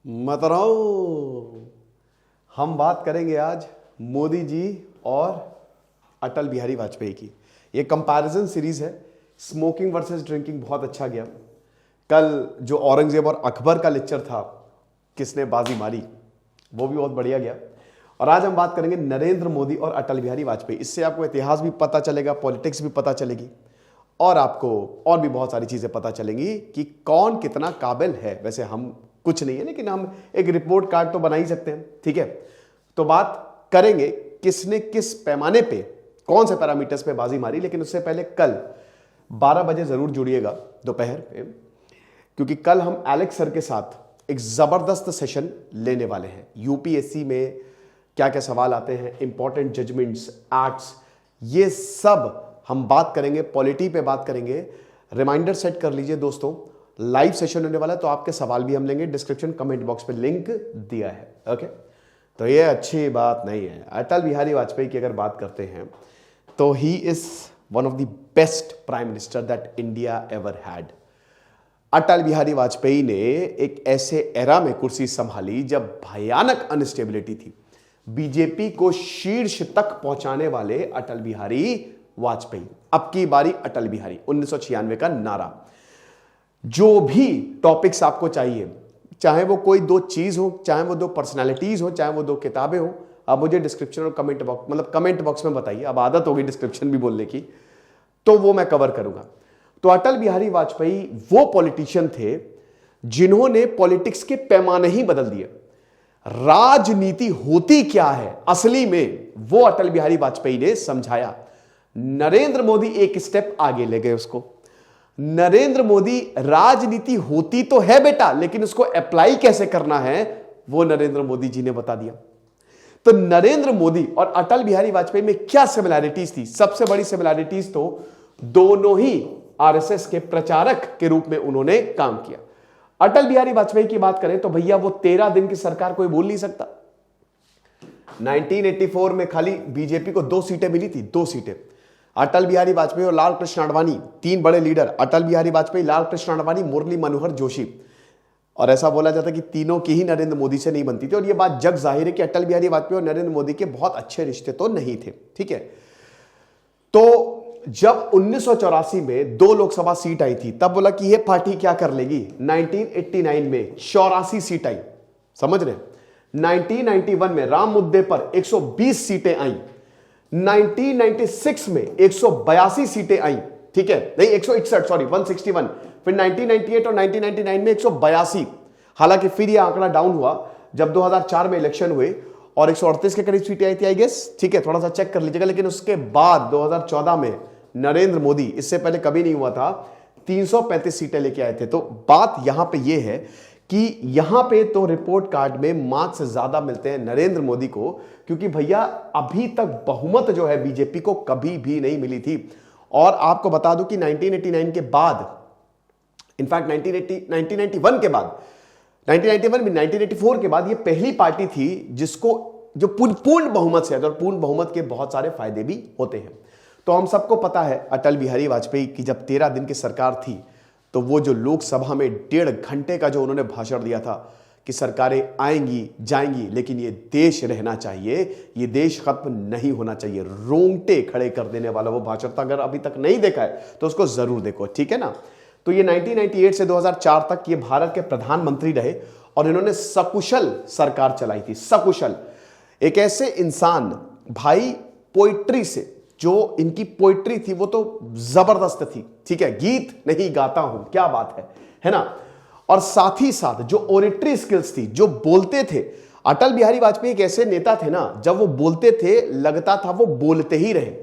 मतराओ, हम बात करेंगे आज मोदी जी और अटल बिहारी वाजपेयी की। ये कंपैरिजन सीरीज है, स्मोकिंग वर्सेस ड्रिंकिंग बहुत अच्छा गया। कल जो औरंगजेब और अकबर का लेक्चर था, किसने बाजी मारी, वो भी बहुत बढ़िया गया। और आज हम बात करेंगे नरेंद्र मोदी और अटल बिहारी वाजपेयी। इससे आपको इतिहास भी पता चलेगा, पॉलिटिक्स भी पता चलेगी और आपको और भी बहुत सारी चीजें पता चलेंगी कि कौन कितना काबिल है। वैसे हम कुछ नहीं है, लेकिन हम एक रिपोर्ट कार्ड तो बना ही सकते हैं, ठीक है। तो बात करेंगे किसने किस पैमाने पे, कौन से पैरामीटर्स पे बाजी मारी। लेकिन उससे पहले कल 12 बजे जरूर जुड़िएगा दोपहर पे, क्योंकि कल हम एलेक्स सर के साथ एक जबरदस्त सेशन लेने वाले हैं। यूपीएससी में क्या क्या सवाल आते हैं, इंपॉर्टेंट जजमेंट्स, एक्ट्स, ये सब हम बात करेंगे। पॉलिटी पे बात करेंगे। रिमाइंडर सेट कर लीजिए दोस्तों, लाइव सेशन होने वाला है, तो आपके सवाल भी हम लेंगे। डिस्क्रिप्शन कमेंट बॉक्स पे लिंक दिया है, ओके। तो ये अच्छी बात नहीं है। अटल बिहारी वाजपेयी की अगर बात करते हैं तो he is one of the best prime minister that India ever had. Atal Bihari Vajpayee ने एक ऐसे एरा में कुर्सी संभाली जब भयानक अनस्टेबिलिटी थी। बीजेपी को शीर्ष तक पहुंचाने वाले अटल बिहारी वाजपेयी। अब की बारी अटल बिहारी, 1996 का नारा। जो भी टॉपिक्स आपको चाहिए, चाहे वो कोई दो चीज हो, चाहे वो दो पर्सनालिटीज हो, चाहे वो दो किताबें हो, आप मुझे डिस्क्रिप्शन और कमेंट बॉक्स, मतलब कमेंट बॉक्स में बताइए। अब आदत होगी डिस्क्रिप्शन भी बोलने की, तो वो मैं कवर करूंगा। तो अटल बिहारी वाजपेयी वो पॉलिटिशियन थे जिन्होंने पॉलिटिक्स के पैमाने ही बदल दिए। राजनीति होती क्या है असली में, वो अटल बिहारी वाजपेयी ने समझाया। नरेंद्र मोदी एक स्टेप आगे ले गए उसको। नरेंद्र मोदी, राजनीति होती तो है बेटा, लेकिन उसको अप्लाई कैसे करना है वो नरेंद्र मोदी जी ने बता दिया। तो नरेंद्र मोदी और अटल बिहारी वाजपेयी में क्या सिमिलैरिटीज थी? सबसे बड़ी सिमिलैरिटीज तो दोनों ही आरएसएस के प्रचारक के रूप में उन्होंने काम किया। अटल बिहारी वाजपेयी की बात करें तो भैया वो 13 दिन की सरकार कोई बोल नहीं सकता। 1984 में खाली बीजेपी को 2 सीटें मिली थी, 2 सीटें। अटल बिहारी वाजपेयी और लाल कृष्ण आडवाणी, 3 बड़े लीडर, अटल बिहारी वाजपेयी, लाल कृष्ण आडवाणी, मुरली मनोहर जोशी। और ऐसा बोला जाता है कि तीनों की ही नरेंद्र मोदी से नहीं बनती थी। और यह बात जग जाहिर है कि अटल बिहारी वाजपेयी और नरेंद्र मोदी के बहुत अच्छे रिश्ते तो नहीं थे, ठीक है। तो जब 1984 में 2 लोकसभा सीट आई थी, तब बोला कि यह पार्टी क्या कर लेगी। 1989 में 84 सीट आई, समझ रहे। 1991 में राम मुद्दे पर 120 सीटें आई। 1996 में 182 सीटें आई, ठीक है, नहीं 161, सॉरी 161। फिर 1998 और 1999 में 182। हालांकि फिर यह आंकड़ा डाउन हुआ जब 2004 में इलेक्शन हुए और 138 के करीब सीटें आई थी, आई गेस, ठीक है, थोड़ा सा चेक कर लीजिएगा। लेकिन उसके बाद 2014 में नरेंद्र मोदी, इससे पहले कभी नहीं हुआ था, 335 सीटें लेके आए थे। तो बात यहां पे यह है कि यहां पे तो रिपोर्ट कार्ड में मार्क्स ज्यादा मिलते हैं नरेंद्र मोदी को, क्योंकि भैया अभी तक बहुमत जो है बीजेपी को कभी भी नहीं मिली थी। और आपको बता दूं कि 1989 के बाद, इनफैक्ट 1991 के बाद, 1991 में 1984 के बाद ये पहली पार्टी थी जिसको जो पूर्ण बहुमत से, और पूर्ण बहुमत के बहुत सारे फायदे भी होते हैं। तो हम सबको पता है अटल बिहारी वाजपेयी की जब 13 दिन की सरकार थी, तो वो जो लोकसभा में 1.5 घंटे का जो उन्होंने भाषण दिया था कि सरकारें आएंगी जाएंगी, लेकिन ये देश रहना चाहिए, ये देश खत्म नहीं होना चाहिए, रोंगटे खड़े कर देने वाला वो भाषण था। अगर अभी तक नहीं देखा है तो उसको जरूर देखो, ठीक है ना। तो ये 1998 से 2004 तक ये भारत के प्रधानमंत्री रहे और इन्होंने सकुशल सरकार चलाई थी। सकुशल, एक ऐसे इंसान, भाई पोइट्री से, जो इनकी पोइट्री थी वो तो जबरदस्त थी, ठीक है, गीत नहीं गाता हूं, क्या बात है ना। और साथ ही साथ जो ओरेटरी स्किल्स थी, जो बोलते थे, अटल बिहारी वाजपेयी एक ऐसे नेता थे ना, जब वो बोलते थे लगता था वो बोलते ही रहे।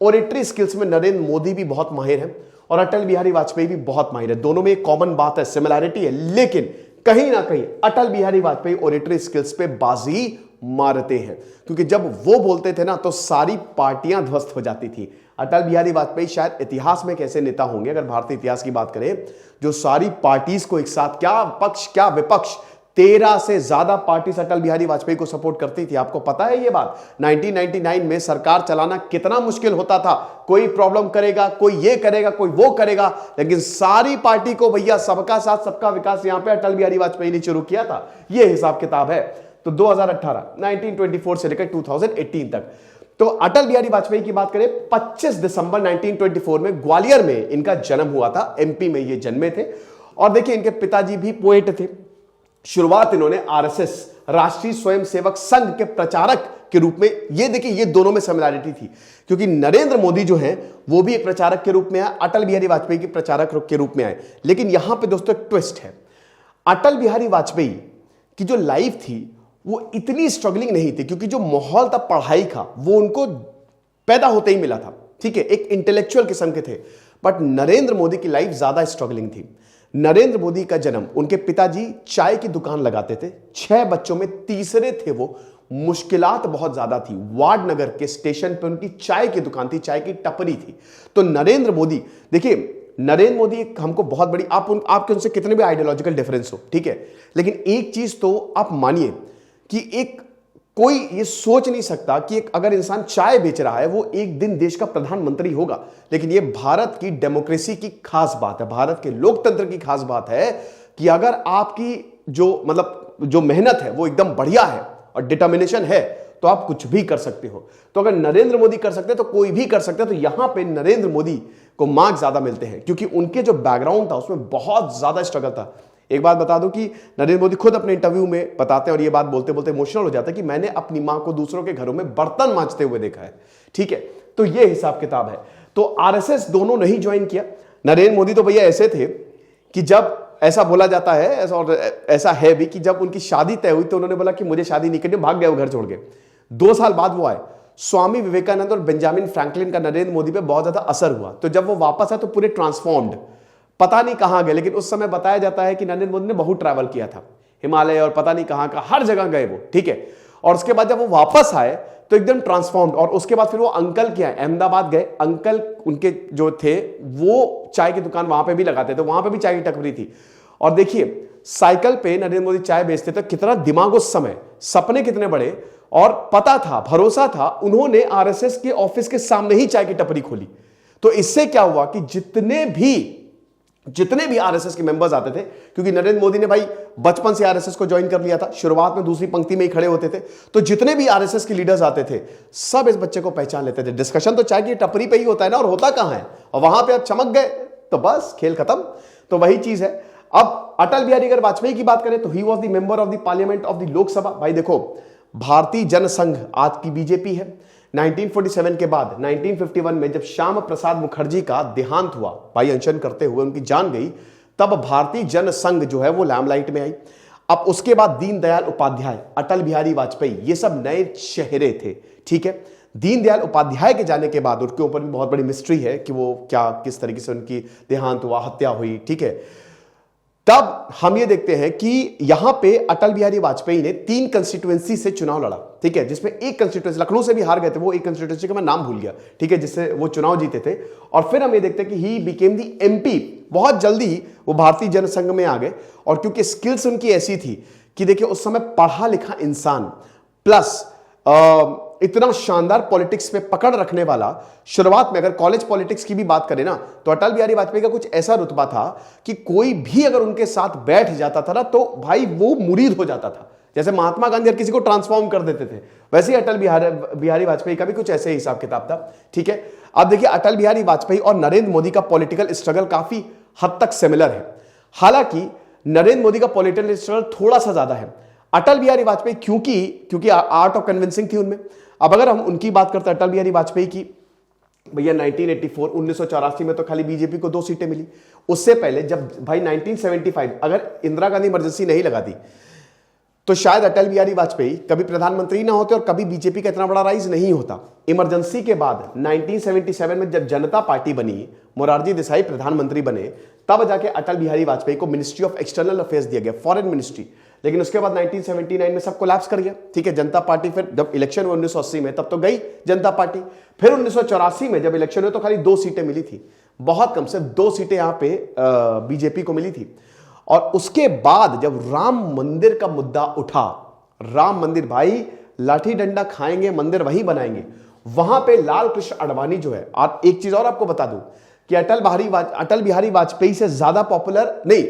ओरेटरी स्किल्स में नरेंद्र मोदी भी बहुत माहिर है और अटल बिहारी वाजपेयी भी बहुत माहिर है। दोनों में एक कॉमन बात है, सिमिलैरिटी है, लेकिन कहीं ना कहीं अटल बिहारी वाजपेयी ओरेटरी स्किल्स पे बाजी मारते हैं, क्योंकि जब वो बोलते थे ना तो सारी पार्टियां ध्वस्त हो जाती थी। अटल बिहारी वाजपेयी शायद इतिहास में एक ऐसे नेता होंगे, अगर भारतीय इतिहास की बात करें, जो सारी पार्टीज को एक साथ, क्या पक्ष क्या विपक्ष, 13 से ज्यादा पार्टी अटल बिहारी वाजपेयी को सपोर्ट करती थी। आपको पता है ये बात? 1999 में सरकार चलाना कितना मुश्किल होता था। कोई प्रॉब्लम करेगा, कोई ये करेगा, कोई वो करेगा, लेकिन सारी पार्टी को भैया सबका साथ सबका विकास यहां पे अटल बिहारी वाजपेयी ने शुरू किया था। ये हिसाब किताब है। तो 2018 1924 से लेकर 2018 तक, तो अटल बिहारी वाजपेयी की बात करें, 25 दिसंबर 1924 में ग्वालियर में इनका जन्म हुआ था। एमपी में ये जन्मे थे। और देखिए, इनके पिताजी भी पोएट थे। शुरुआत इन्होंने आरएसएस, राष्ट्रीय स्वयंसेवक संघ के प्रचारक के रूप में, ये देखिए ये दोनों में सिमिलैरिटी थी, क्योंकि नरेंद्र मोदी जो हैं वो भी एक प्रचारक के रूप में आए, अटल बिहारी वाजपेयी के प्रचारक के रूप में आए। लेकिन यहां पे दोस्तों एक ट्विस्ट है। अटल बिहारी वाजपेयी की जो लाइफ थी वो इतनी स्ट्रगलिंग नहीं थी, क्योंकि जो माहौल था पढ़ाई का वो उनको पैदा होते ही मिला था। ठीक है, एक इंटेलेक्चुअल किस्म के थे। बट नरेंद्र मोदी की लाइफ ज्यादा स्ट्रगलिंग थी। नरेंद्र मोदी का जन्म, उनके पिताजी चाय की दुकान लगाते थे। 6 बच्चों में तीसरे थे वो। मुश्किलात बहुत ज्यादा थी। वार्ड नगर के स्टेशन पर उनकी चाय की दुकान थी, चाय की टपरी थी। तो नरेंद्र मोदी, देखिए नरेंद्र मोदी हमको बहुत बड़ी, आपके उनसे कितने भी आइडियोलॉजिकल डिफरेंस हो, ठीक है, लेकिन एक चीज तो आप मानिए कि एक कोई ये सोच नहीं सकता कि एक अगर इंसान चाय बेच रहा है वो एक दिन देश का प्रधानमंत्री होगा। लेकिन ये भारत की डेमोक्रेसी की खास बात है, भारत के लोकतंत्र की खास बात है कि अगर आपकी जो मेहनत है वो एकदम बढ़िया है और डिटर्मिनेशन है तो आप कुछ भी कर सकते हो। तो अगर नरेंद्र मोदी कर सकते तो कोई भी कर सकता है। तो यहां पे नरेंद्र मोदी को मार्क्स ज्यादा मिलते हैं, क्योंकि उनके जो बैकग्राउंड था उसमें बहुत ज्यादा स्ट्रगल था। एक बात बता दूं कि नरेंद्र मोदी खुद अपने इंटरव्यू में बताते हैं, और ये बात बोलते बोलते इमोशनल हो जाता है, कि मैंने अपनी मां को दूसरों के घरों में बर्तन मांजते हुए देखा है। ठीक है, तो ये हिसाब किताब है। तो आरएसएस दोनों नहीं ज्वाइन किया। नरेंद्र मोदी तो भैया ऐसे थे कि जब ऐसा बोला जाता है, और ऐसा है भी, कि जब उनकी शादी तय हुई तो उन्होंने बोला कि मुझे शादी नहीं करनी, भाग गए वो घर छोड़ के। 2 साल बाद वो आए। स्वामी विवेकानंद और बेंजामिन फ्रैंकलिन का नरेंद्र मोदी पे बहुत ज्यादा असर हुआ। तो जब वो वापस आए तो पूरे ट्रांसफॉर्म्ड, पता नहीं कहां गए, लेकिन उस समय बताया जाता है कि नरेंद्र मोदी ने बहुत ट्रैवल किया था, हिमालय और पता नहीं कहां का, हर जगह गए वो। ठीक है, और उसके बाद जब वो वापस आए तो एकदम ट्रांसफॉर्म्ड। और उसके बाद फिर वो अंकल क्या है, अहमदाबाद गए। अंकल उनके जो थे वो चाय की दुकान वहां पे भी लगाते थे, वहां पे भी चाय की टपरी थी। और देखिए साइकिल पे नरेंद्र मोदी चाय बेचते थे। कितना दिमाग उस समय, सपने कितने बड़े, और पता था, भरोसा था। उन्होंने आरएसएस के ऑफिस के सामने ही चाय की टपरी खोली। तो इससे क्या हुआ कि जितने भी आरएसएस के मेंबर्स आते थे, क्योंकि नरेंद्र मोदी ने भाई बचपन से आरएसएस को ज्वाइन कर लिया था, शुरुआत में दूसरी पंक्ति में ही खड़े होते थे, तो जितने भी आरएसएस के लीडर्स आते थे सब इस बच्चे को पहचान लेते थे। डिस्कशन तो चाय की टपरी पे ही होता है ना, और होता कहां है, और वहां पे आप चमक गए तो बस खेल खत्म। तो वही चीज है। अब अटल बिहारी अगर वाजपेयी की बात करें तो he was the member of the parliament of the Lok Sabha. भाई देखो, भारतीय जनसंघ आज की बीजेपी है। 1947 के बाद 1951 में जब श्याम प्रसाद मुखर्जी का देहांत हुआ, भाई अनशन करते हुए उनकी जान गई, तब भारतीय जनसंघ जो है वो लैमलाइट में आई। अब उसके बाद दीनदयाल उपाध्याय, अटल बिहारी वाजपेयी, ये सब नए चेहरे थे। ठीक है, दीनदयाल उपाध्याय के जाने के बाद उनके ऊपर भी बहुत बड़ी मिस्ट्री है कि वो क्या, किस तरीके से उनकी देहांत हुआ, हत्या हुई। ठीक है, तब हम ये देखते हैं कि यहां पे अटल बिहारी वाजपेयी ने 3 कंस्टिट्यूएंसी से चुनाव लड़ा। ठीक है, जिसमें एक कंस्टिट्यूएंसी लखनऊ से भी हार गए थे, वो एक कंस्टिट्यूएंसी का मैं नाम भूल गया। ठीक है, जिससे वो चुनाव जीते थे। और फिर हम ये देखते हैं कि ही बिकेम दी एमपी। बहुत जल्दी वो भारतीय जनसंघ में आ गए। और क्योंकि स्किल्स उनकी ऐसी थी कि देखिए उस समय पढ़ा लिखा इंसान प्लस इतना शानदार पॉलिटिक्स में पकड़ रखने वाला। शुरुआत में अगर कॉलेज पॉलिटिक्स की भी बात करें ना, तो अटल बिहारी वाजपेयी का कुछ ऐसा रुतबा था कि कोई भी अगर उनके साथ बैठ जाता था ना, तो भाई वो मुरीद हो जाता था। जैसे महात्मा गांधी हर किसी को ट्रांसफॉर्म कर देते थे, वैसे ही अटल बिहारी वाजपेयी का भी कुछ ऐसे हिसाब किताब था। ठीक है, अब देखिए अटल बिहारी वाजपेयी और नरेंद्र मोदी का पॉलिटिकल स्ट्रगल काफी हद तक सिमिलर है। हालांकि नरेंद्र मोदी का पॉलिटिकल स्ट्रगल थोड़ा सा ज्यादा है। अटल बिहारी वाजपेयी क्योंकि आर्ट ऑफ कन्विंसिंग थी उनमें। अब अगर हम उनकी बात करते हैं अटल बिहारी वाजपेयी की, भैया 1984 में तो खाली बीजेपी को 2 सीटें मिली। उससे पहले जब भाई 1975 अगर इंदिरा गांधी इमरजेंसी नहीं लगाती तो शायद अटल बिहारी वाजपेयी कभी प्रधानमंत्री ना होते और कभी बीजेपी का इतना बड़ा राइज नहीं होता। इमरजेंसी के बाद 1977 में जब जनता पार्टी बनी, मोरारजी देसाई प्रधानमंत्री बने, तब जाके अटल बिहारी वाजपेयी को मिनिस्ट्री ऑफ एक्सटर्नल अफेयर्स दिया गया, फॉरेन मिनिस्ट्री। लेकिन उसके बाद 1979 में सब कोलैप्स कर गया। ठीक है, जनता पार्टी फिर जब इलेक्शन हुआ 1980 में, तब तो गई जनता पार्टी। फिर 1984 में जब इलेक्शन हुए तो खाली 2 सीटें मिली थी, बहुत कम, सिर्फ 2 सीटें यहां पे बीजेपी को मिली थी। और उसके बाद जब राम मंदिर का मुद्दा उठा, राम मंदिर भाई लाठी डंडा खाएंगे, मंदिर वहीं बनाएंगे, वहां पे लाल कृष्ण आडवाणी जो है, और एक चीज और आपको बता दूं कि अटल बिहारी वाजपेयी से ज्यादा पॉपुलर नहीं,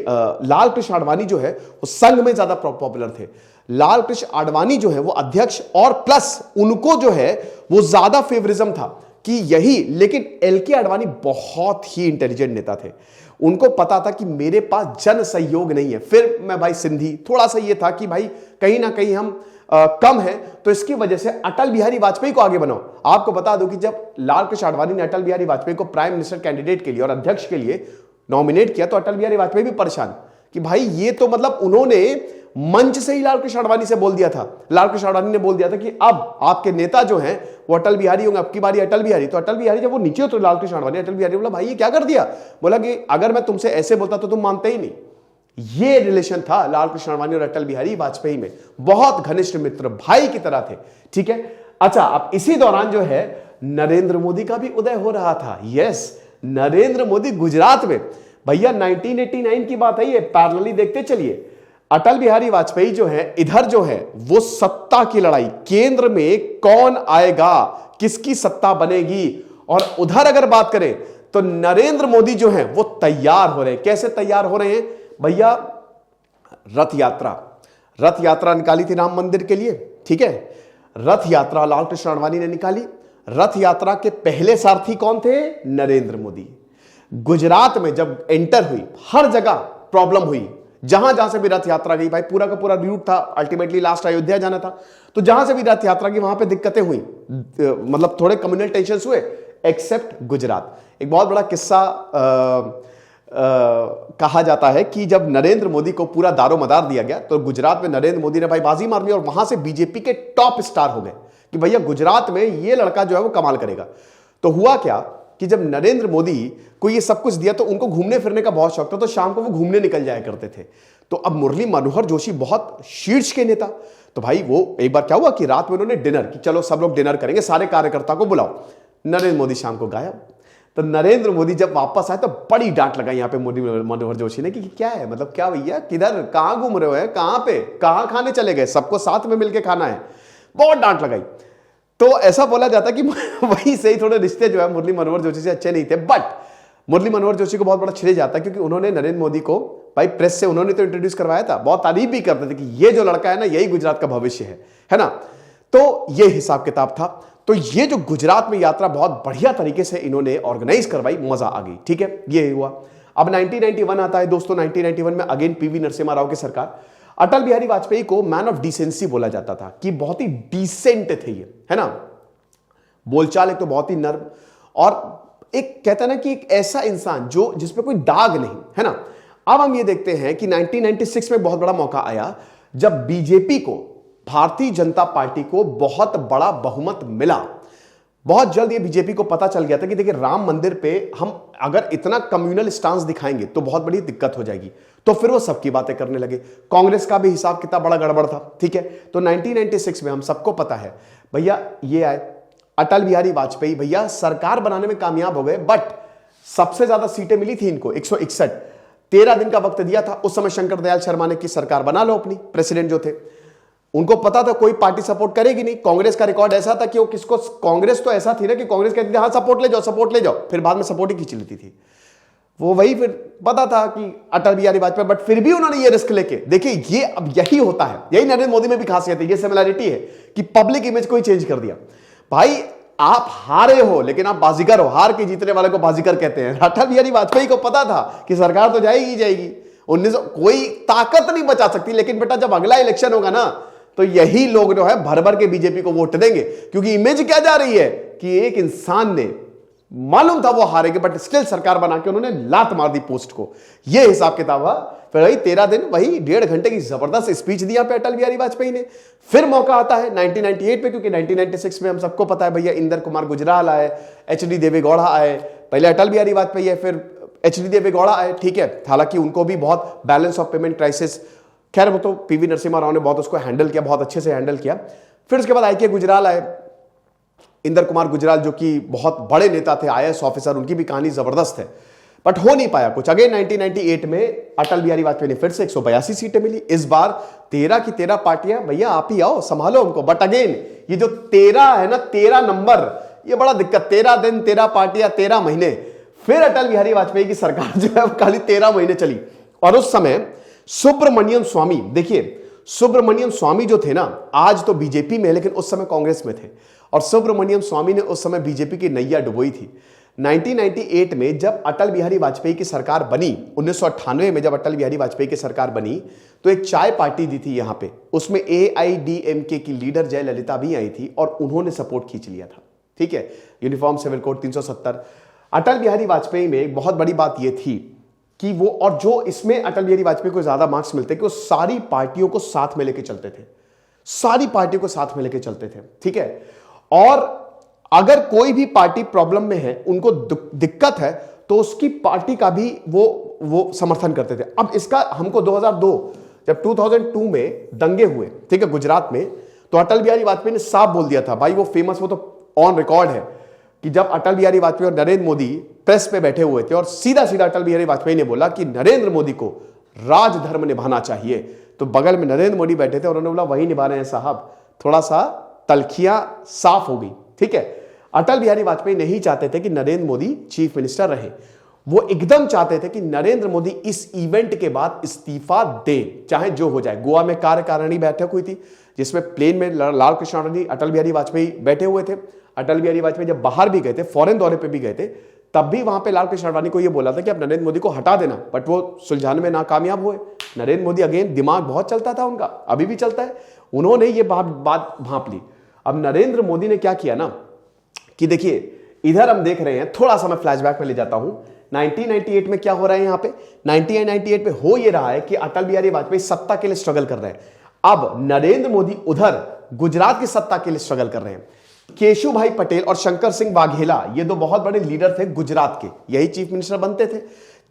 लाल कृष्ण आडवाणी जो है वो संघ में ज्यादा पॉपुलर थे। लाल कृष्ण आडवाणी जो है वो अध्यक्ष, और प्लस उनको जो है वो ज्यादा फेवरिज्म था कि यही, लेकिन एलके आडवाणी बहुत ही इंटेलिजेंट नेता थे। उनको पता था कि मेरे पास जन सहयोग नहीं है, फिर मैं भाई सिंधी, थोड़ा सा ये था कि भाई कहीं ना कहीं हम कम है, तो इसकी वजह से अटल बिहारी वाजपेयी को आगे बनाओ। आपको बता दूं कि जब लाल कृष्ण आडवाणी ने अटल बिहारी वाजपेयी को प्राइम मिनिस्टर कैंडिडेट के लिए और अध्यक्ष के लिए नॉमिनेट किया, तो अटल बिहारी वाजपेयी भी परेशान कि भाई ये तो मतलब उन्होंने मंच से ही लाल कृष्ण आडवाणी से बोल दिया था, लाल कृष्ण आडवाणी ने बोल दिया था कि अब आपके नेता जो हैं वो अटल बिहारी होंगे, अब की बारी अटल बिहारी। तो अटल बिहारी जब वो नीचे उतरे, लाल कृष्ण आडवाणी, अटल बिहारी बोला भाई ये क्या कर दिया, बोला कि अगर मैं तुमसे ऐसे बोलता तो तुम मानते ही नहीं। ये रिलेशन था लाल कृष्ण आडवाणी और अटल बिहारी वाजपेयी में, बहुत घनिष्ठ मित्र, भाई की तरह थे, ठीक है। अच्छा, अब इसी दौरान जो है नरेंद्र मोदी का भी उदय हो रहा था। यस, नरेंद्र मोदी गुजरात में, भैया 1989 की बात है ये, पैरेलली देखते चलिए। अटल बिहारी वाजपेयी जो है, इधर जो है वो सत्ता की लड़ाई, केंद्र में कौन आएगा, किसकी सत्ता बनेगी, और उधर अगर बात करें तो नरेंद्र मोदी जो है वो तैयार हो रहे हैं। कैसे तैयार हो रहे हैं भैया, रथ यात्रा निकाली थी राम मंदिर के लिए, ठीक है। रथ यात्रा लाल कृष्ण आडवाणी ने निकाली। रथ यात्रा के पहले सारथी कौन थे, नरेंद्र मोदी। गुजरात में जब एंटर हुई, हर जगह प्रॉब्लम हुई, जहां जहां से भी रथ यात्रा गई, भाई पूरा का पूरा रूट था, अल्टीमेटली लास्ट अयोध्या जाना था, तो जहां से भी रथ यात्रा गई वहां पे दिक्कतें हुई, मतलब थोड़े कम्युनल टेंशंस हुए, एक्सेप्ट गुजरात। एक बहुत बड़ा किस्सा कहा जाता है कि जब नरेंद्र मोदी को पूरा दारोमदार दिया गया, तो गुजरात में नरेंद्र मोदी ने भाई बाजी मार ली, और वहां से बीजेपी के टॉप स्टार हो गए कि भैया गुजरात में ये लड़का जो है वो कमाल करेगा। तो हुआ क्या कि जब नरेंद्र मोदी को ये सब कुछ दिया, तो उनको घूमने फिरने का बहुत शौक था, तो शाम को वो घूमने निकल जाया करते थे। तो अब मुरली मनोहर जोशी बहुत शीर्ष के नेता, तो भाई वो एक बार क्या हुआ कि रात में उन्होंने डिनर कि चलो सब लोग डिनर करेंगे, सारे कार्यकर्ता को बुलाओ। नरेंद्र मोदी शाम को गायब। तो नरेंद्र मोदी जब वापस आए तो बड़ी डांट लगाई यहाँ पे मुरली मनोहर जोशी ने कि क्या है, मतलब क्या भैया, किधर, कहां घूम रहे हो, है कहां पे, कहां खाने चले गए, सबको साथ में मिलकर खाना है, बहुत डांट लगाई। तो ऐसा बोला जाता कि वहीं से ही थोड़े रिश्ते जो है मुरली मनोहर जोशी से अच्छे नहीं थे, बट मुरली मनोहर जोशी को बहुत बड़ा श्रेय जाता है क्योंकि उन्होंने नरेंद्र मोदी को भाई प्रेस से उन्होंने तो इंट्रोड्यूस करवाया था, बहुत तारीफ भी करते थे कि ये जो लड़का है ना, यही गुजरात का भविष्य है ना। तो ये हिसाब किताब था। तो ये जो गुजरात में यात्रा बहुत बढ़िया तरीके से इन्होंने ऑर्गेनाइज करवाई, मजा आ गई, ठीक है, ये हुआ। अब 1991 आता है दोस्तों। 1991 में अगेन पीवी नरसिम्हा राव की सरकार। अटल बिहारी वाजपेयी को मैन ऑफ डिसेंसी बोला जाता था कि बहुत ही डिसेंट थे ये, है ना, बोलचाल एक तो बहुत ही नर्म, और एक कहता है ना कि एक ऐसा इंसान जो जिसपे कोई दाग नहीं, है ना। अब हम ये देखते हैं कि 1996 में बहुत बड़ा मौका आया जब बीजेपी को, भारतीय जनता पार्टी को बहुत बड़ा बहुमत मिला। बहुत जल्द ये बीजेपी को पता चल गया था कि देखिए राम मंदिर पे हम अगर इतना कम्युनल स्टांस दिखाएंगे तो बहुत बड़ी दिक्कत हो जाएगी। तो फिर वो सबकी बातें करने लगे। कांग्रेस का भी हिसाब कितना बड़ा गड़बड़ था, ठीक है। तो 1996 में हम सबको पता है भैया ये आए अटल बिहारी वाजपेयी, भैया सरकार बनाने में कामयाब हो गए, बट सबसे ज्यादा सीटें मिली थी इनको 161। 13 दिन का वक्त दिया था उस समय शंकर दयाल शर्मा ने कि सरकार बना लो अपनी, प्रेसिडेंट जो थे। उनको पता था कोई पार्टी सपोर्ट करेगी नहीं। कांग्रेस का रिकॉर्ड ऐसा था कि वो किसको, कांग्रेस तो ऐसा थी ना कि कांग्रेस कहती थी हाँ सपोर्ट ले जाओ, फिर बाद में सपोर्ट ही खींच लेती थी। वो वही फिर पता था कि अटल बिहारी वाजपेयी, बट फिर भी उन्होंने ये रिस्क लेके, देखिए ये अब यही होता है, यही नरेंद्र मोदी में भी खासियत है, ये सिमिलैरिटी है कि पब्लिक इमेज को ही चेंज कर दिया। भाई आप हारे हो लेकिन आप बाजीगर हो, हार के जीतने वाले को बाजीगर कहते हैं। अटल बिहारी वाजपेयी को पता था कि सरकार तो जाएगी 1900, कोई ताकत नहीं बचा सकती, लेकिन बेटा जब अगला इलेक्शन होगा ना तो यही लोग जो है भर भर के बीजेपी को वोट देंगे, क्योंकि इमेज क्या जा रही है कि एक इंसान ने, मालूम था वो हारेंगे बट स्टिल सरकार बना के उन्होंने लात मार दी पोस्ट को। ये हिसाब किताब हुआ। फिर वही 13 दिन, वही 1.5 घंटे की जबरदस्त स्पीच दी यहाँ पे अटल बिहारी वाजपेयी ने। फिर मौका आता है 1998 पे, क्योंकि 1996 में हम सबको पता है भैया इंदर कुमार गुजराल आए, एचडी देवेगौड़ा आए, पहले अटल बिहारी वाजपेयी है, फिर एचडी देवेगौड़ा आए, ठीक है। हालांकि उनको भी बहुत बैलेंस ऑफ पेमेंट क्राइसिस, खैर वो तो पीवी नरसिम्हा राव ने बहुत उसको हैंडल किया, बहुत अच्छे से हैंडल किया। फिर उसके बाद आईके गुजराल आए, इंदर कुमार गुजराल जो कि बहुत बड़े नेता थे, आईएएस ऑफिसर, उनकी भी कहानी जबरदस्त है। बट हो नहीं पाया कुछ। अगेन 1998 में अटल बिहारी वाजपेयी ने फिर से 182 सीटें मिली। इस बार 13 की 13 पार्टियां, भैया आप ही आओ संभालो हमको। बट अगेन ये जो 13 है ना, 13 नंबर, ये बड़ा दिक्कत। 13 दिन 13 पार्टियां 13 महीने, फिर अटल बिहारी वाजपेयी की सरकार जो है खाली 13 महीने चली। और उस समय सुब्रमण्यम स्वामी, देखिए सुब्रमण्यम स्वामी जो थे ना, आज तो बीजेपी में, लेकिन उस समय कांग्रेस में थे। और सुब्रमण्यम स्वामी ने उस समय बीजेपी की नैया डुबोई थी। 1998 में जब अटल बिहारी वाजपेयी की सरकार बनी, 1998 में जब अटल बिहारी वाजपेयी की सरकार बनी, तो एक चाय पार्टी दी थी यहां पे। उसमें AIDMK की लीडर जयललिता भी आई थी और उन्होंने सपोर्ट खींच लिया था। ठीक है, यूनिफॉर्म सिविल कोड 370। अटल बिहारी वाजपेयी में एक बहुत बड़ी बात यह थी कि वो, और जो इसमें अटल बिहारी वाजपेयी को ज्यादा मार्क्स मिलते कि वो सारी पार्टियों को साथ में लेके चलते थे। सारी पार्टियों को साथ में लेके चलते थे। ठीक है, और अगर कोई भी पार्टी प्रॉब्लम में है, उनको दिक्कत है, तो उसकी पार्टी का भी वो समर्थन करते थे। अब इसका हमको 2002 जब 2002 में दंगे हुए, ठीक है, गुजरात में, तो अटल बिहारी वाजपेयी ने साफ बोल दिया था, भाई वो फेमस, वो तो ऑन रिकॉर्ड है कि जब अटल बिहारी वाजपेयी और नरेंद्र मोदी प्रेस पे बैठे हुए थे और सीधा सीधा अटल बिहारी वाजपेयी ने बोला कि नरेंद्र मोदी को राजधर्म निभाना चाहिए, तो बगल में नरेंद्र मोदी बैठे थे और उन्होंने बोला वही निभा रहे हैं साहब, थोड़ा सा तलखियां साफ हो गई। ठीक है, अटल बिहारी वाजपेयी नहीं चाहते थे कि नरेंद्र मोदी चीफ मिनिस्टर रहे। वो एकदम चाहते थे कि नरेंद्र मोदी इस इवेंट के बाद इस्तीफा दें, चाहे जो हो जाए। गोवा में कार्यकारिणी बैठक हुई थी, जिसमें प्लेन में लाल कृष्ण अडवाणी, अटल बिहारी वाजपेयी बैठे हुए थे। अटल बिहारी वाजपेयी जब बाहर भी गए थे, फॉरेन दौरे पे भी गए थे, तब भी वहां पे लाल कृष्ण अडवाणी को यह बोला था कि आप नरेंद्र मोदी को हटा देना, बट वो सुलझाने में नाकामयाब हुए। नरेंद्र मोदी अगेन, दिमाग बहुत चलता था उनका, अभी भी चलता है, उन्होंने ये बात भांप ली। अब नरेंद्र मोदी ने क्या किया ना कि देखिए, इधर हम देख रहे हैं, थोड़ा सा मैं फ्लैशबैक में ले जाता हूं। 1998 में क्या हो रहा है यहां पे? 1998 में हो ये रहा है कि अटल बिहारी वाजपेयी सत्ता के लिए स्ट्रगल कर रहे हैं। अब नरेंद्र मोदी उधर गुजरात की सत्ता के लिए स्ट्रगल कर रहे हैं। केशु भाई पटेल और शंकर सिंह वाघेला, ये दो बहुत बड़े लीडर थे गुजरात के, यही चीफ मिनिस्टर बनते थे।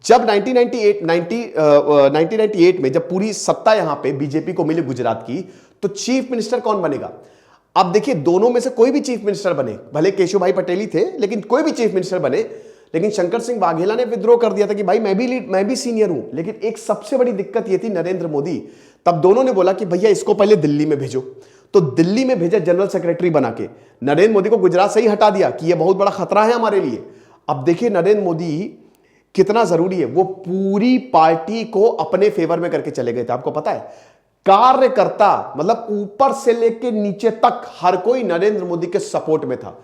जब 1998 में जब पूरी सत्ता यहां पे बीजेपी को मिली गुजरात की, तो चीफ मिनिस्टर कौन बनेगा? अब देखिए, दोनों में से कोई भी चीफ मिनिस्टर बने, भले केशु भाई पटेल ही थे, लेकिन कोई भी चीफ मिनिस्टर बने, लेकिन शंकर सिंह वाघेला ने विद्रोह कर दिया था कि भाई मैं भी सीनियर हूं। लेकिन एक सबसे बड़ी दिक्कत यह थी, नरेंद्र मोदी, तब दोनों ने बोला कि भैया इसको पहले दिल्ली में भेजो। तो दिल्ली में भेजा जनरल सेक्रेटरी बना के, नरेंद्र मोदी को गुजरात से ही हटा दिया कि यह बहुत बड़ा खतरा है हमारे लिए। अब देखिए नरेंद्र मोदी कितना जरूरी है, वो पूरी पार्टी को अपने फेवर में करके चले गए थे। आपको पता है, कार्यकर्ता मतलब ऊपर से लेके नीचे तक हर कोई नरेंद्र मोदी के सपोर्ट में था।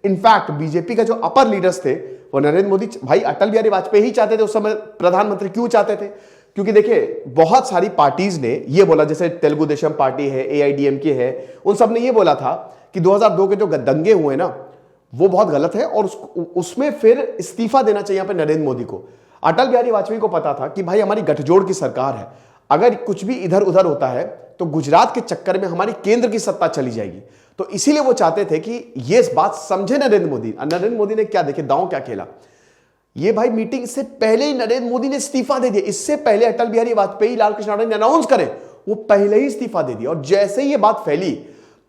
इनफैक्ट बीजेपी का जो अपर लीडर्स थे वो नरेंद्र मोदी, भाई अटल बिहारी वाजपेयी ही चाहते थे उस समय प्रधानमंत्री। क्यों चाहते थे? क्योंकि देखिए बहुत सारी पार्टीज ने ये बोला, जैसे तेलुगु देशम पार्टी है, AIDMK है, उन सब ने ये बोला था कि 2002 के जो दंगे हुए ना वो बहुत गलत है और उसमें फिर इस्तीफा देना चाहिए यहाँ पे नरेंद्र मोदी को। अटल बिहारी वाजपेयी को पता था कि भाई हमारी गठजोड़ की सरकार है, अगर कुछ भी इधर उधर होता है तो गुजरात के चक्कर में हमारी केंद्र की सत्ता चली जाएगी। तो इसीलिए वो चाहते थे कि ये बात समझे नरेंद्र मोदी। नरेंद्र मोदी ने क्या देखे दांव क्या खेला, ये भाई मीटिंग से पहले ही नरेंद्र मोदी ने इस्तीफा दे दिया। इससे पहले अटल बिहारी वाजपेयी लाल कृष्ण अडवाणी ने अनाउंस करे, वो पहले ही इस्तीफा दे दिया। और जैसे ही ये बात फैली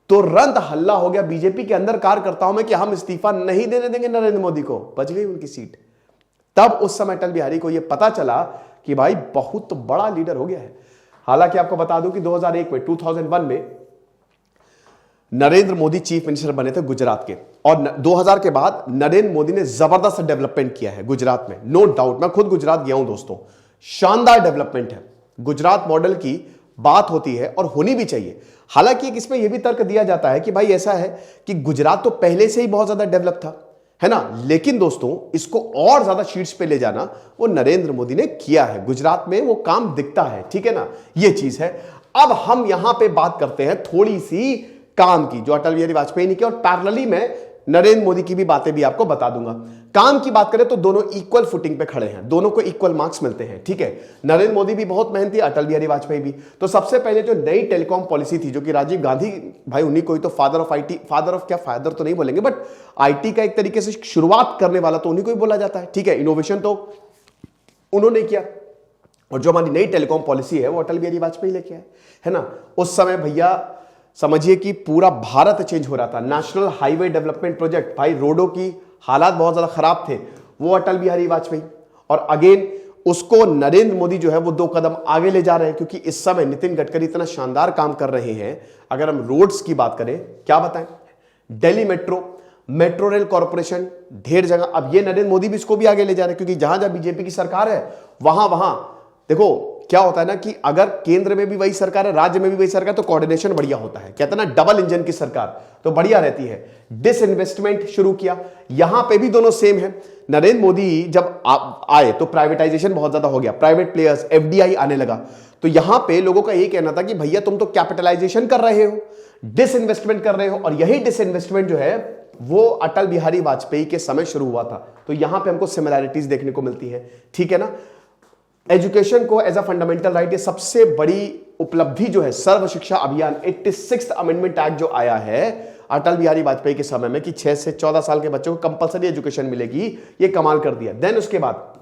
तुरंत हल्ला हो गया बीजेपी के अंदर कार्यकर्ताओं में कि हम इस्तीफा नहीं देने देंगे नरेंद्र मोदी को। बच गई उनकी सीट। तब उस समय अटल बिहारी को यह पता चला कि भाई बहुत बड़ा लीडर हो गया है। हालांकि आपको बता दूं कि 2001 में 2001 में नरेंद्र मोदी चीफ मिनिस्टर बने थे गुजरात के, और 2000 के बाद नरेंद्र मोदी ने जबरदस्त डेवलपमेंट किया है गुजरात में, नो डाउट। मैं खुद गुजरात गया हूं दोस्तों, शानदार डेवलपमेंट है। गुजरात मॉडल की बात होती है और होनी भी चाहिए। हालांकि एक इसमें यह भी तर्क दिया जाता है कि भाई ऐसा है कि गुजरात तो पहले से ही बहुत ज्यादा डेवलप था, है ना, लेकिन दोस्तों इसको और ज्यादा शीर्ष पे ले जाना वो नरेंद्र मोदी ने किया है। गुजरात में वो काम दिखता है, ठीक है ना, ये चीज है। अब हम यहां पे बात करते हैं थोड़ी सी काम की, जो अटल बिहारी वाजपेयी ने की, और पैरेलली में नरेंद्र मोदी की भी बातें भी आपको बता दूंगा। काम की बात करें तो दोनों इक्वल फुटिंग पे खड़े हैं, दोनों को इक्वल मार्क्स मिलते हैं, ठीक है। नरेंद्र मोदी भी बहुत मेहनती, अटल बिहारी वाजपेयी भी। तो सबसे पहले जो नई टेलीकॉम पॉलिसी थी, जो कि राजीव गांधी, भाई उन्हीं को ही तो father of IT, father of क्या, फादर तो नहीं बोलेंगे, बट IT का एक तरीके से शुरुआत करने वाला तो उन्हीं को ही बोला जाता है, ठीक है। इनोवेशन तो उन्होंने किया, और जो हमारी नई टेलीकॉम पॉलिसी है वो अटल बिहारी वाजपेयी लेके आए, है ना। उस समय भैया समझिए कि पूरा भारत चेंज हो रहा था। नेशनल हाईवे डेवलपमेंट प्रोजेक्ट, भाई रोडों की हालात बहुत ज्यादा खराब थे, वो अटल बिहारी वाजपेयी। और अगेन उसको नरेंद्र मोदी जो है वो 2 कदम आगे ले जा रहे हैं, क्योंकि इस समय नितिन गडकरी इतना शानदार काम कर रहे हैं। अगर हम रोड्स की बात करें, क्या बताएं, दिल्ली मेट्रो रेल कॉर्पोरेशन, ढेर जगह। अब ये नरेंद्र मोदी भी इसको भी आगे ले जा रहे हैं, क्योंकि जहां जहां बीजेपी की सरकार है वहां देखो क्या होता है ना कि अगर केंद्र में भी वही सरकार है, राज्य में भी वही सरकार, तो कोऑर्डिनेशन बढ़िया होता है। कहते हैं ना डबल इंजन की सरकार तो बढ़िया रहती है। डिसइन्वेस्टमेंट शुरू किया, यहां पे भी दोनों सेम है। नरेंद्र मोदी जब आए तो प्राइवेटाइजेशन बहुत ज्यादा हो गया, प्राइवेट प्लेयर्स, एफडीआई आने लगा। तो यहां पे लोगों का यही कहना था कि भैया तुम तो कैपिटलाइजेशन कर रहे हो, डिसइन्वेस्टमेंट कर रहे हो, और यही डिसइन्वेस्टमेंट जो है वो अटल बिहारी वाजपेयी के समय शुरू हुआ था। तो यहां पे हमको सिमिलैरिटीज देखने को मिलती है, ठीक है ना। एजुकेशन को एज अ फंडामेंटल राइट, ये सबसे बड़ी उपलब्धि जो है सर्व शिक्षा अभियान 86th अमेंडमेंट एक्ट जो आया है अटल बिहारी वाजपेयी के समय में कि 6 से 14 साल के बच्चों को कंपलसरी एजुकेशन मिलेगी, ये कमाल कर दिया। देन उसके बाद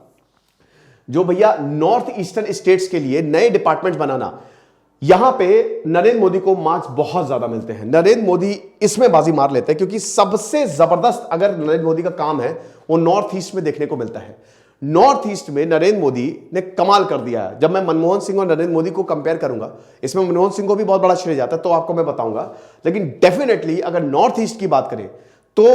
जो भैया नॉर्थ ईस्टर्न स्टेट्स के लिए नए डिपार्टमेंट बनाना, यहां पे नरेंद्र मोदी को मार्क्स बहुत ज्यादा मिलते हैं। नरेंद्र मोदी इसमें बाजी मार लेते हैं, क्योंकि सबसे जबरदस्त अगर नरेंद्र मोदी का काम है वो नॉर्थ ईस्ट में देखने को मिलता है। नॉर्थ ईस्ट में नरेंद्र मोदी ने कमाल कर दिया है। जब मैं मनमोहन सिंह और नरेंद्र मोदी को कंपेयर करूंगा, इसमें मनमोहन सिंह को भी बहुत बड़ा श्रेय जाता है, तो आपको मैं बताऊंगा। लेकिन डेफिनेटली अगर नॉर्थ ईस्ट की बात करें तो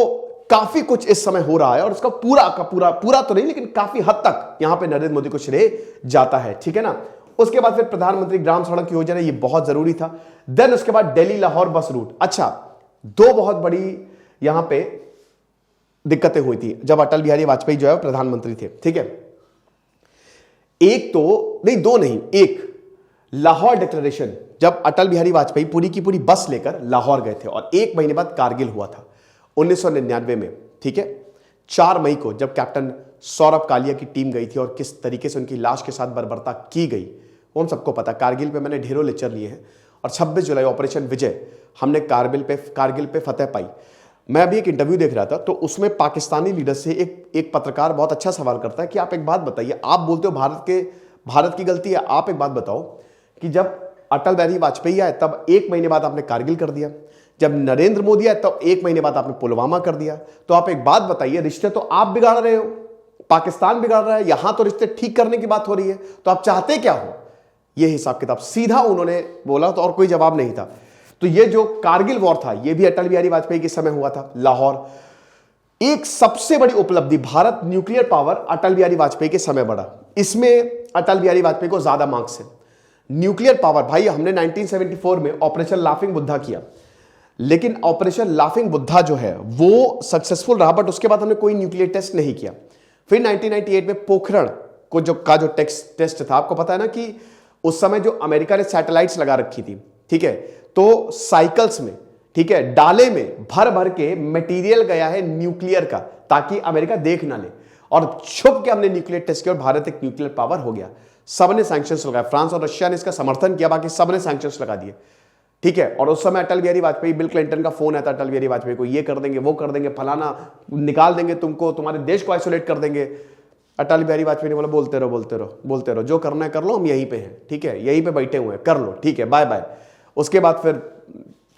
काफी कुछ इस समय हो रहा है, और इसका पूरा का पूरा तो नहीं, लेकिन काफी हद तक यहां पे नरेंद्र मोदी को श्रेय जाता है, ठीक है ना। उसके बाद फिर प्रधानमंत्री ग्राम सड़क योजना, ये बहुत जरूरी था। देन उसके बाद दिल्ली लाहौर बस रूट। अच्छा, 2 बहुत बड़ी यहां पे दिक्कतें हुई थी जब अटल बिहारी वाजपेयी जो है प्रधानमंत्री थे, ठीक है। एक तो नहीं, 2 नहीं, एक लाहौर डिक्लेरेशन, जब अटल बिहारी वाजपेयी पूरी की पूरी बस लेकर लाहौर गए थे, और 1 महीने बाद कारगिल हुआ था 1999 में, ठीक है। 4 मई को जब कैप्टन सौरभ कालिया की टीम गई थी और किस तरीके से उनकी लाश के साथ बर्बरता की गई वो हम सबको पता। कारगिल पे मैंने ढेरों लेक्चर लिए हैं, और 26 जुलाई ऑपरेशन विजय, हमने कारगिल पे फतेह पाई। मैं अभी एक इंटरव्यू देख रहा था, तो उसमें पाकिस्तानी लीडर से एक पत्रकार बहुत अच्छा सवाल करता है कि आप एक बात बताइए, आप बोलते हो भारत की गलती है, आप एक बात बताओ कि जब अटल बिहारी वाजपेयी आए तब 1 महीने बाद आपने कारगिल कर दिया, जब नरेंद्र मोदी आए तब 1 महीने बाद आपने पुलवामा कर दिया, तो आप एक बात बताइए, रिश्ते तो आप बिगाड़ रहे हो, पाकिस्तान बिगाड़ रहा है, यहां तो रिश्ते ठीक करने की बात हो रही है, तो आप चाहते क्या हो? ये हिसाब किताब सीधा उन्होंने बोला, तो और कोई जवाब नहीं था। तो ये जो कारगिल वॉर था ये भी अटल बिहारी वाजपेयी के समय हुआ था। लाहौर, एक सबसे बड़ी उपलब्धि, भारत न्यूक्लियर पावर अटल बिहारी वाजपेयी के समय बढ़ा, इसमें अटल बिहारी वाजपेयी को ज्यादा मार्क्स है। न्यूक्लियर पावर, भाई हमने 1974 में ऑपरेशन लाफिंग बुद्धा किया, लेकिन ऑपरेशन लाफिंग बुद्धा जो है वो सक्सेसफुल रहा, बट उसके बाद हमने कोई न्यूक्लियर टेस्ट नहीं किया। फिर 1998 में पोखरण को जो टेस्ट था, आपको पता है ना कि उस समय जो अमेरिका ने सैटेलाइट्स लगा रखी थी, ठीक है, तो साइकिल्स में, ठीक है, डाले में भर भर के मटेरियल गया है न्यूक्लियर का, ताकि अमेरिका देख ना ले, और छुप के हमने न्यूक्लियर टेस्ट किया और भारत एक न्यूक्लियर पावर हो गया। सबने सैंक्शंस लगाए, फ्रांस और रशिया ने इसका समर्थन किया, बाकी सबने सैंक्शंस लगा दिए, ठीक है। और उस समय अटल बिहारी वाजपेयी, बिल क्लिंटन का फोन आता अटल बिहारी वाजपेयी को, ये कर देंगे, वो कर देंगे, फलाना निकाल देंगे तुमको, तुम्हारे देश को आइसोलेट कर देंगे। अटल बिहारी वाजपेयी ने बोला बोलते रहो, जो करना है कर लो, हम यहीं पे हैं, ठीक है, यहीं पे बैठे हुए हैं, कर लो, ठीक है, बाय बाय। उसके बाद फिर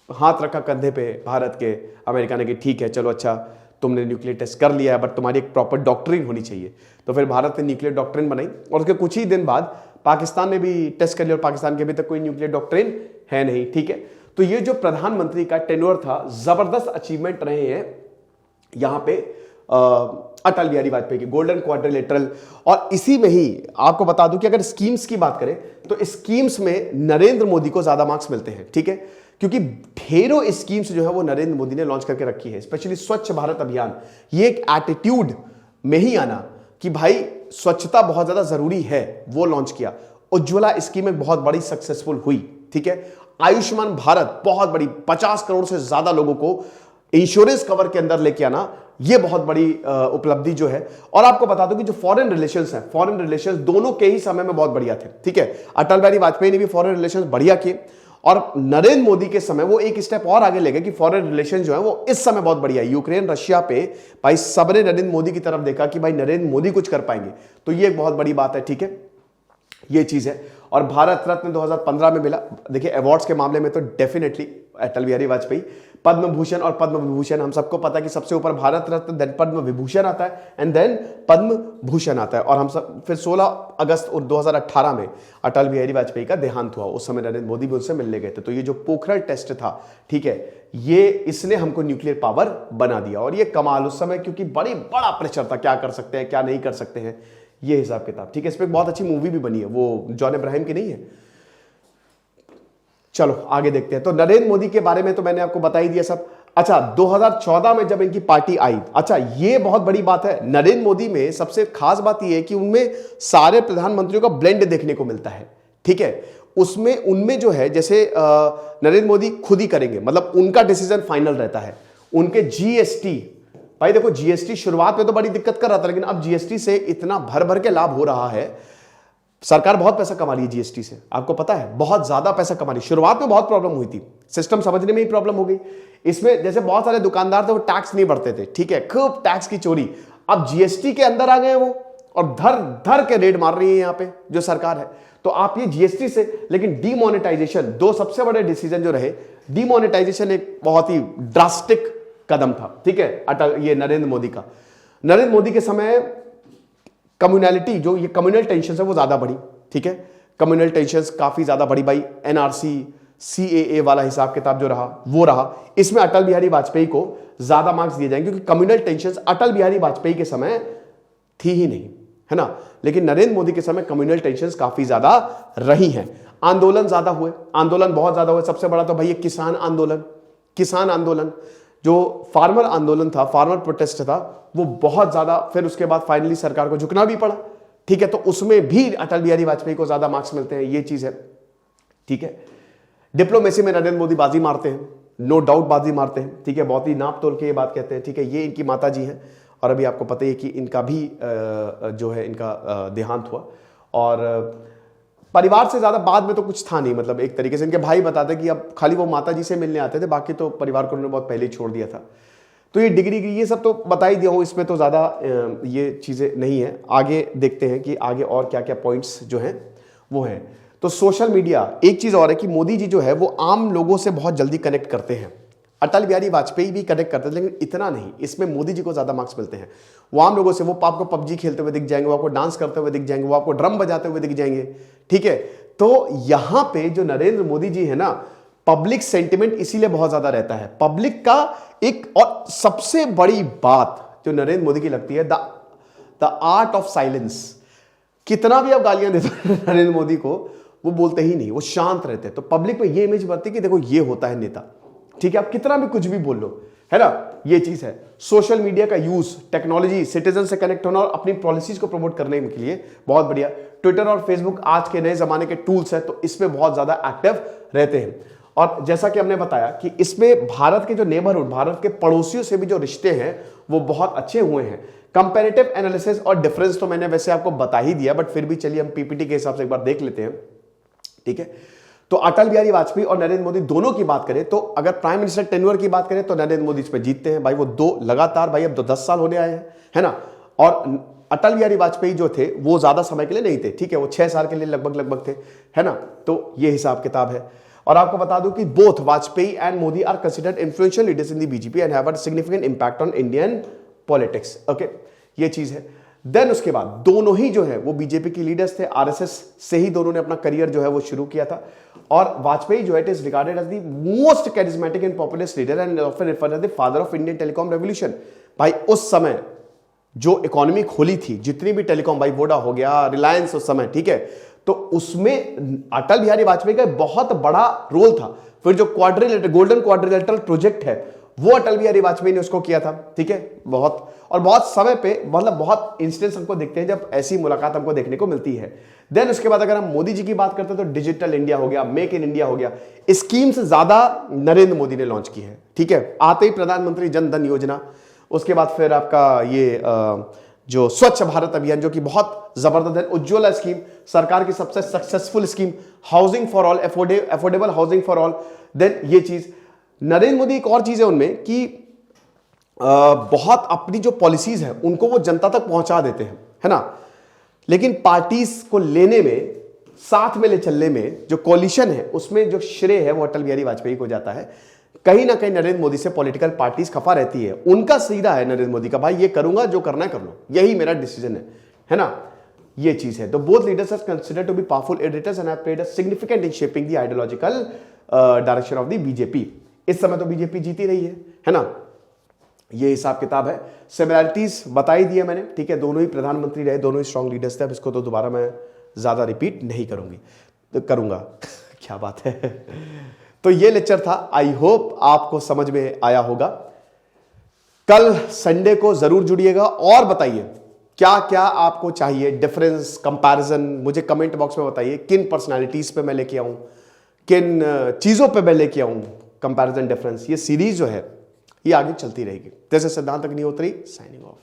हाथ रखा कंधे पे भारत के, अमेरिका ने कि ठीक है चलो, अच्छा तुमने न्यूक्लियर टेस्ट कर लिया है, बट तुम्हारी एक प्रॉपर डॉक्ट्रिन होनी चाहिए। तो फिर भारत ने न्यूक्लियर डॉक्ट्रिन बनाई, और उसके कुछ ही दिन बाद पाकिस्तान ने भी टेस्ट कर लिया, और पाकिस्तान के अभी तक कोई न्यूक्लियर डॉक्ट्रिन है नहीं, ठीक है। तो ये जो प्रधानमंत्री का टेन्योर था, जबरदस्त अचीवमेंट रहे हैं यहां पे अटल बिहारी वाजपेयी की, गोल्डन क्वाड्रिलेटरल। और इसी में ही आपको बता दूं कि अगर स्कीम्स की बात करें तो स्कीम्स में नरेंद्र मोदी को ज्यादा मार्क्स मिलते हैं, ठीक है, क्योंकि ढेरों स्कीम्स जो है वो नरेंद्र मोदी ने लॉन्च करके रखी है, स्पेशली स्वच्छ भारत अभियान। ये एक एटीट्यूड में ही आना कि भाई स्वच्छता बहुत ज्यादा जरूरी है, वो लॉन्च किया। उज्ज्वला स्कीम एक बहुत बड़ी सक्सेसफुल हुई, ठीक है। आयुष्मान भारत बहुत बड़ी, 50 करोड़ से ज्यादा लोगों को इंश्योरेंस कवर के अंदर लेके आना, ये बहुत बड़ी उपलब्धि जो है। और आपको बता दूं कि जो फॉरेन रिलेशंस हैं, फॉरेन रिलेशंस दोनों के ही समय में बहुत बढ़िया थे, ठीक है। अटल बिहारी वाजपेयी ने भी फॉरेन रिलेशंस बढ़िया किए, और नरेंद्र मोदी के समय वो एक स्टेप और आगे ले गए कि फॉरेन रिलेशन जो है वो इस समय बहुत बढ़िया है। यूक्रेन रशिया पे भाई सबने नरेंद्र मोदी की तरफ देखा कि भाई नरेंद्र मोदी कुछ कर पाएंगे, तो ये एक बहुत बड़ी बात है, ठीक है, ये चीज है। और भारत रत्न 2015 में मिला। देखिए अवार्ड्स के मामले में तो डेफिनेटली अटल बिहारी वाजपेयी। पद्म भूषण और पद्म विभूषण, हम सबको पता है कि सबसे ऊपर भारत रत्न, देन पद्म विभूषण आता है एंड देन पद्म भूषण आता है। और हम सब फिर 16 अगस्त 2018 में अटल बिहारी वाजपेयी का देहांत हुआ। उस समय नरेंद्र मोदी भी उनसे मिलने गए थे। तो ये जो पोखरण टेस्ट था, ठीक है, ये इसने हमको न्यूक्लियर पावर बना दिया। और ये कमाल उस समय, क्योंकि बड़ा प्रेशर था, क्या कर सकते हैं क्या नहीं कर सकते हैं, ये हिसाब किताब, ठीक है। इस पर बहुत अच्छी मूवी भी बनी है, वो जॉन अब्राहम की नहीं है। चलो आगे देखते हैं। तो नरेंद्र मोदी के बारे में तो मैंने आपको बता ही दिया सब। अच्छा, 2014 में जब इनकी पार्टी आई, अच्छा ये बहुत बड़ी बात है, नरेंद्र मोदी में सबसे खास बात यह है कि उनमें सारे प्रधानमंत्रियों का ब्लेंड देखने को मिलता है, ठीक है। उसमें उनमें जो है, जैसे नरेंद्र मोदी खुद ही करेंगे, मतलब उनका डिसीजन फाइनल रहता है। उनके जीएसटी, भाई देखो जीएसटी शुरुआत में तो बड़ी दिक्कत कर रहा था, लेकिन अब जीएसटी से इतना भर भर के लाभ हो रहा है। सरकार बहुत पैसा कमा रही है जीएसटी से, आपको पता है, बहुत ज्यादा पैसा कमा रही है। शुरुआत में बहुत प्रॉब्लम हुई थी, सिस्टम समझने में ही प्रॉब्लम हो गई। इसमें जैसे बहुत सारे दुकानदार थे, वो टैक्स नहीं भरते थे, ठीक है, खूब टैक्स की चोरी। अब जीएसटी के अंदर आ गए वो, और धर धर के रेड मार रही है यहाँ पे जो सरकार है। तो आप ये जीएसटी से, लेकिन डीमोनेटाइजेशन, दो सबसे बड़े डिसीजन जो रहे, डीमोनेटाइजेशन एक बहुत ही ड्रास्टिक कदम था, ठीक है, अटल ये नरेंद्र मोदी का। नरेंद्र मोदी के समय कम्युनैलिटी, जो ये कम्युनल टेंशन है वो ज्यादा बढ़ी, ठीक है, कम्युनल टेंशन काफी ज्यादा बढ़ी भाई। एनआरसी सीएए वाला हिसाब किताब जो रहा वो रहा। इसमें अटल बिहारी वाजपेयी को ज्यादा मार्क्स दिए जाएंगे, क्योंकि कम्युनल टेंशन अटल बिहारी वाजपेयी के समय थी ही नहीं, है ना। लेकिन नरेंद्र मोदी के समय कम्युनल टेंशन काफी ज्यादा रही हैं। आंदोलन ज्यादा हुए, आंदोलन बहुत ज्यादा हुए। सबसे बड़ा तो भाई किसान आंदोलन, किसान आंदोलन जो फार्मर आंदोलन था, फार्मर प्रोटेस्ट था, वो बहुत ज्यादा। फिर उसके बाद फाइनली सरकार को झुकना भी पड़ा, ठीक है। तो उसमें भी अटल बिहारी वाजपेयी को ज्यादा मार्क्स मिलते हैं, ये चीज है, ठीक है। डिप्लोमेसी में नरेंद्र मोदी बाजी मारते हैं, नो डाउट बाजी मारते हैं, ठीक है, बहुत ही नाप तोल के ये बात कहते हैं, ठीक है। ये इनकी माता जी हैं, और अभी आपको पता ही है कि इनका भी जो है इनका देहांत हुआ। और परिवार से ज्यादा बाद में तो कुछ था नहीं, मतलब एक तरीके से इनके भाई बताते कि अब खाली वो माता जी से मिलने आते थे, बाकी तो परिवार को उन्होंने बहुत पहले ही छोड़ दिया था। तो ये डिग्री ये सब तो बता ही दिया हूं, इसमें तो ज्यादा ये चीजें नहीं है। आगे देखते हैं कि आगे और क्या क्या पॉइंट्स जो हैं वो हैं। तो सोशल मीडिया, एक चीज और है कि मोदी जी जो है वो आम लोगों से बहुत जल्दी कनेक्ट करते हैं। अटल बिहारी वाजपेयी भी कनेक्ट करते थे, लेकिन इतना नहीं। इसमें मोदी जी को ज्यादा मार्क्स मिलते हैं। वो आम लोगों से, वो आपको पबजी खेलते हुए दिख जाएंगे, वो आपको डांस करते हुए दिख जाएंगे, वो आपको ड्रम बजाते हुए दिख जाएंगे, ठीक है। तो यहां पे जो नरेंद्र मोदी जी है ना, पब्लिक सेंटिमेंट इसीलिए बहुत ज्यादा रहता है। पब्लिक का एक और सबसे बड़ी बात जो नरेंद्र मोदी की लगती है, द आर्ट ऑफ साइलेंस। कितना भी आप गालियां देते हो नरेंद्र मोदी को, वो बोलते ही नहीं, वो शांत रहते हैं। तो पब्लिक में ये इमेज बनती है कि देखो ये होता है नेता, ठीक है। आप कितना भी कुछ भी बोल लो, है ना, ये चीज है। सोशल मीडिया का यूज, टेक्नोलॉजी, सिटीजन से कनेक्ट होना और अपनी पॉलिसीज को प्रमोट करने के लिए बहुत बढ़िया। ट्विटर और फेसबुक आज के नए जमाने के टूल्स हैं, तो इसमें बहुत ज्यादा एक्टिव रहते हैं। और जैसा कि हमने बताया कि इसमें भारत के जो नेबरहुड, भारत के पड़ोसियों से भी जो रिश्ते हैं वो बहुत अच्छे हुए हैं। कंपैरेटिव एनालिसिस और डिफरेंस तो मैंने वैसे आपको बता ही दिया, बट फिर भी चलिए हम पीपीटी के हिसाब से एक बार देख लेते हैं, ठीक है। तो अटल बिहारी वाजपेयी और नरेंद्र मोदी दोनों की बात करें, तो अगर प्राइम मिनिस्टर टेन्योर की बात करें तो नरेंद्र मोदी इसमें जीतते हैं भाई। वो दो लगातार, भाई अब तो 10 साल होने आए हैं, है ना। और अटल बिहारी वाजपेयी जो थे वो ज्यादा समय के लिए नहीं थे, ठीक है, वो 6 साल के लिए लगभग थे, है ना। तो ये हिसाब किताब है। और आपको बता दूं कि both Vajpayee and Modi are considered influential leaders in the BJP and have a significant impact on Indian politics, okay, ये चीज है। देन उसके बाद दोनों ही जो है वो बीजेपी के लीडर्स थे, आरएसएस से ही दोनों ने अपना करियर जो है वो शुरू किया था। और वाजपेयी जो है it is regarded as the most charismatic and popular leader and often referred as the father of Indian telecom revolution. भाई उस समय जो इकोनॉमी खोली थी, जितनी भी टेलीकॉम, भाई वोडा हो गया, रिलायंस उस समय, ठीक है, तो उसमें अटल बिहारी वाजपेयी का बहुत बड़ा रोल था। फिर जो गोल्डन क्वाड्रिलेटरल प्रोजेक्ट है वो अटल बिहारी वाजपेयी ने उसको किया था, ठीक है। बहुत समय पे, मतलब बहुत इंस्टेंस हमको देखते हैं जब ऐसी मुलाकात हमको देखने को मिलती है। देन उसके बाद अगर हम मोदी जी की बात करते हैं तो डिजिटल इंडिया हो गया, मेक इन इंडिया हो गया, स्कीम्स ज्यादा नरेंद्र मोदी ने लॉन्च की है, ठीक है। आते ही प्रधानमंत्री जन धन योजना, उसके बाद फिर आपका ये जो स्वच्छ भारत अभियान जो कि बहुत जबरदस्त है, उज्ज्वला स्कीम सरकार की सबसे successful scheme, housing for all, affordable housing for all. Then ये चीज नरेंद्र मोदी, एक और चीज है उनमें कि बहुत अपनी जो पॉलिसीज है उनको वो जनता तक पहुंचा देते हैं, है ना। लेकिन पार्टीज को लेने में साथ में ले चलने में जो कोलिशन है उसमें जो श्रेय है वो अटल बिहारी वाजपेयी को जाता है। कहीं ना कहीं नरेंद्र मोदी से पॉलिटिकल पार्टीज खफा रहती है, उनका सीधा है नरेंद्र मोदी का, भाई ये करूंगा, जो करना है कर लो, यही मेरा डिसीजन है ना, ये चीज है। तो both leaders are considered to be powerful editors and have played a significant in shaping the ideological direction of the BJP. इस समय तो बीजेपी जीती रही है ना, ये हिसाब किताब है। सिमिलैरिटीज बताई दी है मैंने, ठीक है, दोनों ही प्रधानमंत्री रहे, दोनों ही स्ट्रॉन्ग लीडर्स थे। अब इसको तो दोबारा मैं ज्यादा रिपीट नहीं करूंगा क्या बात है। तो ये लेक्चर था, आई होप आपको समझ में आया होगा। कल संडे को जरूर जुड़िएगा और बताइए क्या क्या आपको चाहिए, डिफरेंस, कंपैरिजन, मुझे कमेंट बॉक्स में बताइए किन पर्सनालिटीज पे मैं लेके आऊं, किन चीजों पे मैं लेके आऊं कंपैरिजन, डिफरेंस। ये सीरीज जो है ये आगे चलती रहेगी। जैसे सिद्धांत अग्निहोत्री साइनिंग ऑफ।